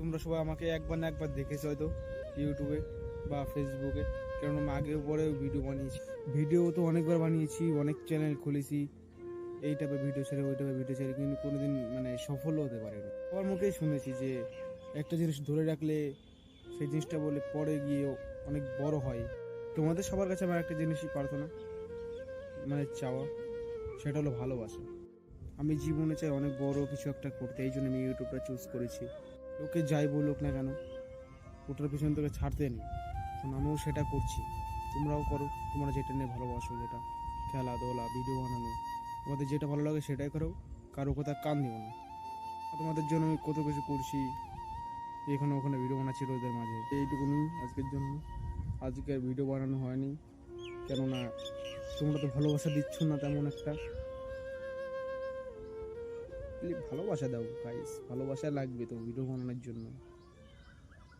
তোমরা সবাই আমাকে একবার না একবার দেখেছো হয়তো ইউটিউবে বা ফেসবুকে, কারণ আমি আগেও পরেও ভিডিও বানিয়েছি। ভিডিও তো অনেকবার বানিয়েছি, অনেক চ্যানেল খুলেছি, এই টাইপের ভিডিও ছেড়ে ওই টাইপের ভিডিও ছেড়ে, কিন্তু কোনোদিন মানে সফলও হতে পারেনি। সবার মুখেই শুনেছি যে একটা জিনিস ধরে রাখলে সেই জিনিসটা বলে পরে গিয়ে অনেক বড় হয়। তোমাদের সবার কাছে আমার একটা জিনিসই প্রার্থনা, মানে চাওয়া, সেটা হলো ভালোবাসা। আমি জীবনে চাই অনেক বড় কিছু একটা করতে, এই জন্য আমি ইউটিউবটা চুজ করেছি। লোকে যাই বলুক না কেন, ওটার পিছনে তোকে ছাড়তে নেই, কারণ আমিও সেটা করছি। তোমরাও করো, তোমরা যেটা নিয়ে ভালোবাসো, যেটা খেলাধুলা, ভিডিও বানানো, তোমাদের যেটা ভালো লাগে সেটাই করো, কারো কথা কান দিও না। তোমাদের জন্য আমি কত কিছু করছি, এখানে ওখানে ভিডিও বানাচ্ছি রোদের মাঝে। এইটুকুনি আজকের জন্য। আজকে আর ভিডিও বানানো হয়নি, কেননা তোমরা তো ভালোবাসা দিচ্ছ না তেমন একটা। ভালোবাসা দাও গাইস, ভালোবাসা লাগবে তো ভিডিও বানানোর জন্য।